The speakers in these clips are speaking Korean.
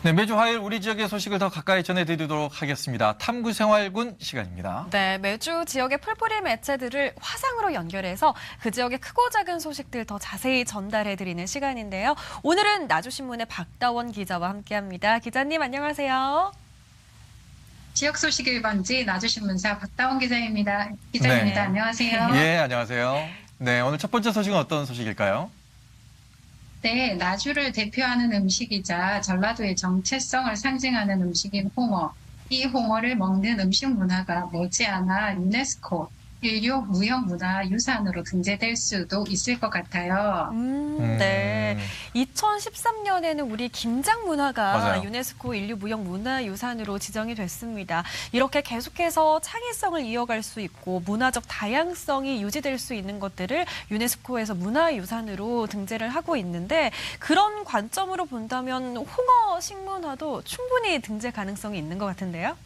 네, 매주 화요일 우리 지역의 소식을 더 가까이 전해드리도록 하겠습니다. 탐구생활군 시간입니다. 네, 매주 지역의 풀뿌리 매체들을 화상으로 연결해서 그 지역의 크고 작은 소식들 더 자세히 전달해드리는 시간인데요. 오늘은 나주신문의 박다원 기자와 함께합니다. 기자님 안녕하세요. 지역 소식 1번지 나주신문사 박다원 기자입니다. 기자입니다. 네. 안녕하세요. 예, 안녕하세요. 네, 오늘 첫 번째 소식은 어떤 소식일까요? 네, 나주를 대표하는 음식이자 전라도의 정체성을 상징하는 음식인 홍어. 이 홍어를 먹는 음식 문화가 머지않아 유네스코 인류 무형문화유산으로 등재될 수도 있을 것 같아요. 네. 2013년에는 우리 김장 문화가 맞아요. 유네스코 인류 무형문화유산으로 지정이 됐습니다. 이렇게 계속해서 창의성을 이어갈 수 있고 문화적 다양성이 유지될 수 있는 것들을 유네스코에서 문화유산으로 등재를 하고 있는데 그런 관점으로 본다면 홍어 식문화도 충분히 등재 가능성이 있는 것 같은데요.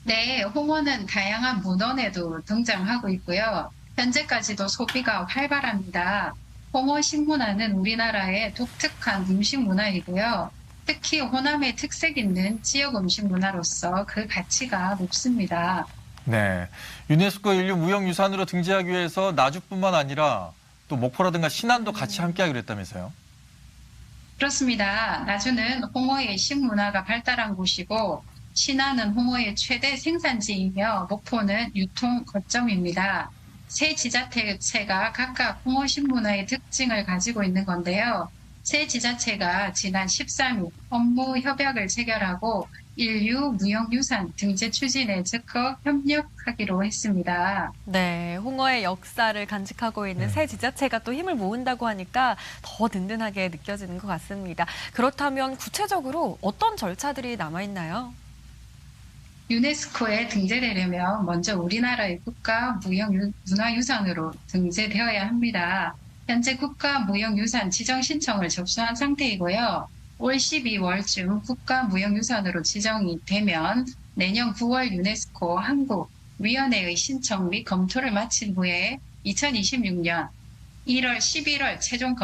네, 홍어는 다양한 문헌에도 등장하고 있고요. 현재까지도 소비가 활발합니다. 홍어 식문화는 우리나라의 독특한 음식 문화이고요. 특히 호남의 특색 있는 지역 음식 문화로서 그 가치가 높습니다. 네, 유네스코 인류 무형유산으로 등재하기 위해서 나주뿐만 아니라 또 목포라든가 신안도 같이 함께하기로 했다면서요? 그렇습니다. 나주는 홍어의 식문화가 발달한 곳이고 신안은 홍어의 최대 생산지이며 목포는 유통 거점입니다. 세 지자체가 각각 홍어 식문화의 특징을 가지고 있는 건데요. 세 지자체가 지난 13일 업무 협약을 체결하고 인류 무형유산 등재 추진에 적극 협력하기로 했습니다. 네, 홍어의 역사를 간직하고 있는 새 지자체가 또 힘을 모은다고 하니까 더 든든하게 느껴지는 것 같습니다. 그렇다면 구체적으로 어떤 절차들이 남아있나요? 유네스코에 등재되려면 먼저 우리나라의 국가무형문화유산으로 등재되어야 합니다. 현재 국가무형유산 지정 신청을 접수한 상태이고요. 올 12월쯤 국가무형유산으로 지정이 되면 내년 9월 유네스코 한국위원회의 신청 및 검토를 마친 후에 2026년 1월, 11월 최종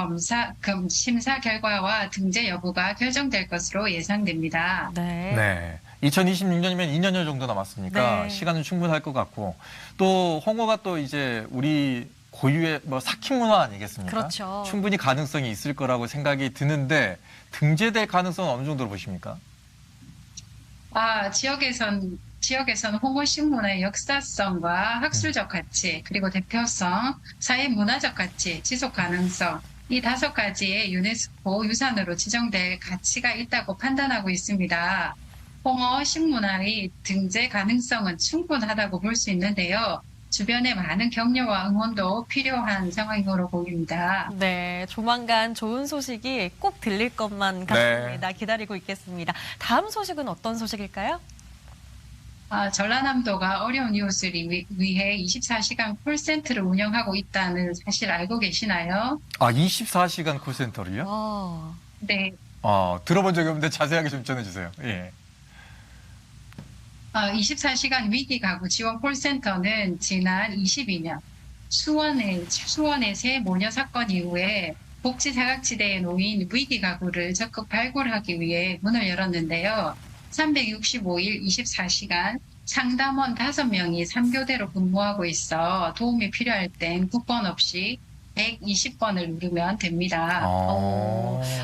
심사 결과와 등재 여부가 결정될 것으로 예상됩니다. 네. 2026년이면 2년여 정도 남았으니까 네. 시간은 충분할 것 같고 또 홍어가 또 이제 우리 고유의 뭐 삭힌 문화 아니겠습니까? 그렇죠. 충분히 가능성이 있을 거라고 생각이 드는데 등재될 가능성은 어느 정도로 보십니까? 지역에선 홍어 식문화의 역사성과 학술적 가치, 그리고 대표성, 사회문화적 가치, 지속 가능성, 이 5가지의 유네스코 유산으로 지정될 가치가 있다고 판단하고 있습니다. 홍어 식문화의 등재 가능성은 충분하다고 볼 수 있는데요. 주변의 많은 격려와 응원도 필요한 상황으로 보입니다. 네, 조만간 좋은 소식이 꼭 들릴 것만 같습니다. 기다리고 있겠습니다. 다음 소식은 어떤 소식일까요? 전라남도가 어려운 이웃을 위해 24시간 콜센터를 운영하고 있다는 사실 알고 계시나요? 24시간 콜센터를요? 네. 들어본 적이 없는데 자세하게 좀 전해주세요. 예. 24시간 위기 가구 지원 콜센터는 지난 22년 수원의 새 모녀 사건 이후에 복지 사각지대에 놓인 위기 가구를 적극 발굴하기 위해 문을 열었는데요. 365일 24시간 상담원 5명이 3교대로 근무하고 있어 도움이 필요할 땐 국번 없이 120번을 누르면 됩니다.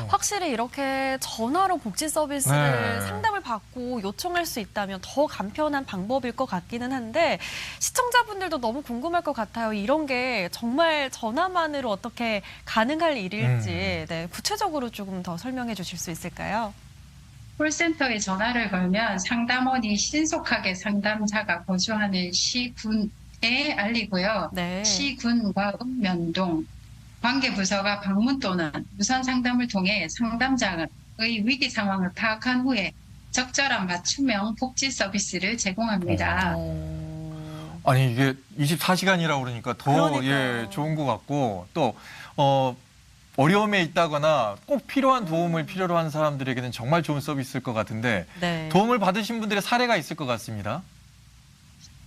확실히 이렇게 전화로 복지 서비스를 네. 상담을 받고 요청할 수 있다면 더 간편한 방법일 것 같기는 한데 시청자분들도 너무 궁금할 것 같아요. 이런 게 정말 전화만으로 어떻게 가능할 일일지 네, 구체적으로 조금 더 설명해 주실 수 있을까요? 콜센터에 전화를 걸면 상담원이 신속하게 상담자가 거주하는 시군에 알리고요. 네. 시군과 읍면동, 관계부서가 방문 또는 무선 상담을 통해 상담자의 위기 상황을 파악한 후에 적절한 맞춤형 복지 서비스를 제공합니다. 아니 이게 24시간이라고 그러니까 더 그러니까요. 좋은 것 같고 또 어려움에 있다거나 꼭 필요한 도움을 필요로 하는 사람들에게는 정말 좋은 서비스일 것 같은데 네. 도움을 받으신 분들의 사례가 있을 것 같습니다.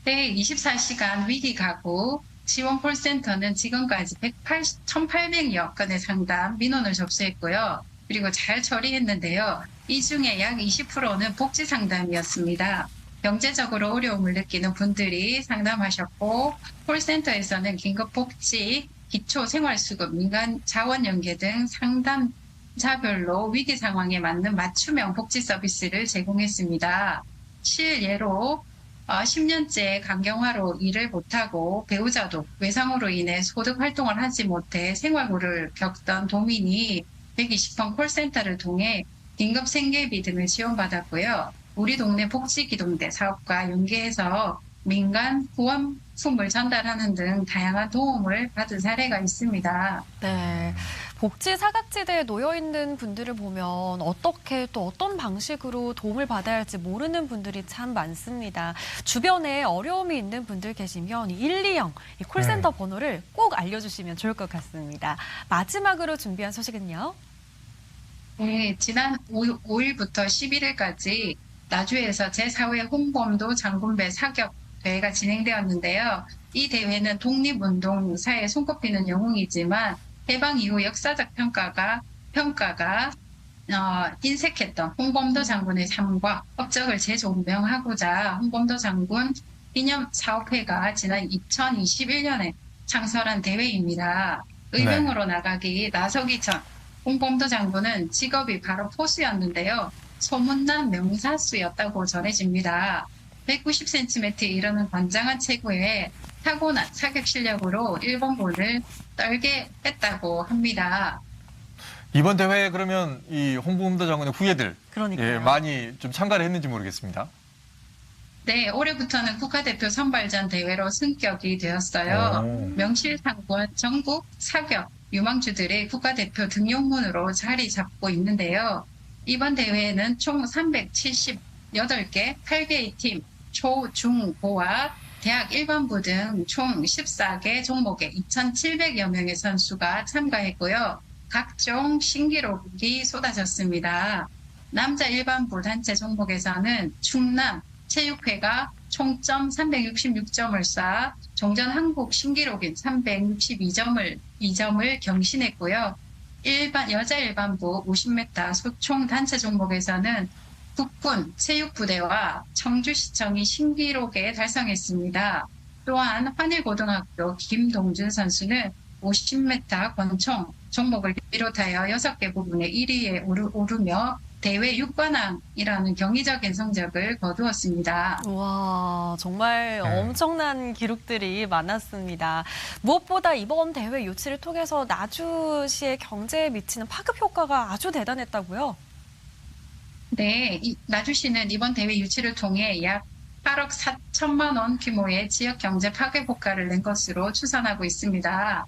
네, 24시간 위기 가구 지원 콜센터는 지금까지 1,800여 건의 상담 민원을 접수했고요. 그리고 잘 처리했는데요. 이 중에 약 20%는 복지 상담이었습니다. 경제적으로 어려움을 느끼는 분들이 상담하셨고, 콜센터에서는 긴급복지, 기초생활수급, 민간 자원연계 등 상담자별로 위기 상황에 맞는 맞춤형 복지 서비스를 제공했습니다. 실예로 10년째 강경화로 일을 못하고 배우자도 외상으로 인해 소득 활동을 하지 못해 생활고를 겪던 도민이 120번 콜센터를 통해 긴급 생계비 등을 지원받았고요. 우리 동네 복지기동대 사업과 연계해서 민간 후원품을 전달하는 등 다양한 도움을 받은 사례가 있습니다. 네. 복지 사각지대에 놓여 있는 분들을 보면 어떻게 또 어떤 방식으로 도움을 받아야 할지 모르는 분들이 참 많습니다. 주변에 어려움이 있는 분들 계시면 120 이 콜센터 번호를 꼭 알려주시면 좋을 것 같습니다. 마지막으로 준비한 소식은요? 네, 지난 5일부터 11일까지 나주에서 제4회 홍범도 장군배 사격 대회가 진행되었는데요. 이 대회는 독립운동사에 손꼽히는 영웅이지만 해방 이후 역사적 평가가 인색했던 홍범도 장군의 삶과 업적을 재조명하고자 홍범도 장군 기념 사업회가 지난 2021년에 창설한 대회입니다. 의병으로 나가기 나서기 전 홍범도 장군은 직업이 바로 포수였는데요. 소문난 명사수였다고 전해집니다. 190cm에 이르는 건장한 체구에 타고난 사격 실력으로 일본군을 떨게 했다고 합니다. 이번 대회에 그러면 이 홍범도 장군의 후예들 그러니까요. 많이 좀 참가를 했는지 모르겠습니다. 네, 올해부터는 국가대표 선발전 대회로 승격이 되었어요. 오. 명실상부한 전국 사격 유망주들의 국가대표 등용문으로 자리 잡고 있는데요. 이번 대회에는 총 378개, 8개의 팀, 초, 중, 고와 대학 일반부 등 총 14개 종목에 2,700여 명의 선수가 참가했고요. 각종 신기록이 쏟아졌습니다. 남자 일반부 단체 종목에서는 충남 체육회가 총점 366점을 쌓아 종전 한국 신기록인 362점을 경신했고요. 여자 일반부 50m 소총 단체 종목에서는 국군 체육부대와 청주시청이 신기록에 달성했습니다. 또한 환일고등학교 김동준 선수는 50m 권총 종목을 비롯하여 6개 부분의 1위에 오르며 대회 6관왕이라는 경이적인 성적을 거두었습니다. 와, 정말 네. 엄청난 기록들이 많았습니다. 무엇보다 이번 대회 유치를 통해서 나주시의 경제에 미치는 파급 효과가 아주 대단했다고요? 네, 나주시는 이번 대회 유치를 통해 약 8억 4천만 원 규모의 지역 경제 파괴 효과를 낸 것으로 추산하고 있습니다.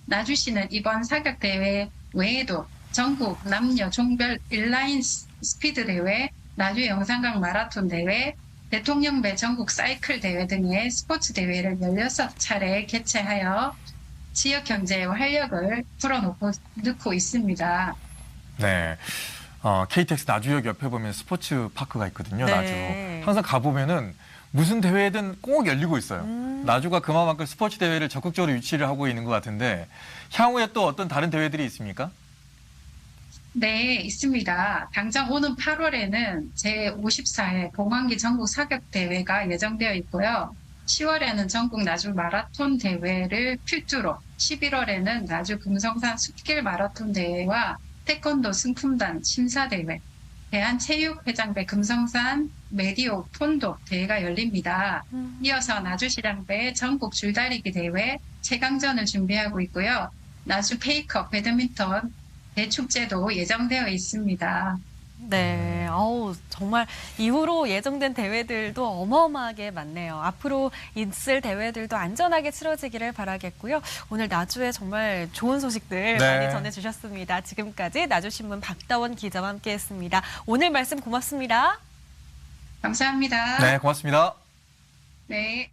나주시는 이번 사격 대회 외에도 전국 남녀 종별 인라인 스피드 대회, 나주 영산강 마라톤 대회, 대통령배 전국 사이클 대회 등의 스포츠 대회를 16차례 개최하여 지역 경제에 활력을 불어넣고 있습니다. 네. KTX 나주역 옆에 보면 스포츠 파크가 있거든요. 네. 나주. 항상 가보면은 무슨 대회든 꼭 열리고 있어요. 나주가 그만큼 스포츠 대회를 적극적으로 유치를 하고 있는 것 같은데 향후에 또 어떤 다른 대회들이 있습니까? 네, 있습니다. 당장 오는 8월에는 제54회 봉황기 전국 사격대회가 예정되어 있고요. 10월에는 전국 나주 마라톤 대회를 필두로, 11월에는 나주 금성산 숲길 마라톤 대회와 태권도 승품단 심사대회, 대한체육회장배 금성산 메디오 폰도 대회가 열립니다. 이어서 나주시장배 전국 줄다리기 대회 최강전을 준비하고 있고요. 나주 페이컵 배드민턴 대축제도 예정되어 있습니다. 네, 정말 이후로 예정된 대회들도 어마어마하게 많네요. 앞으로 있을 대회들도 안전하게 치러지기를 바라겠고요. 오늘 나주에 정말 좋은 소식들 네. 많이 전해주셨습니다. 지금까지 나주신문 박다원 기자와 함께했습니다. 오늘 말씀 고맙습니다. 감사합니다. 네, 고맙습니다. 네.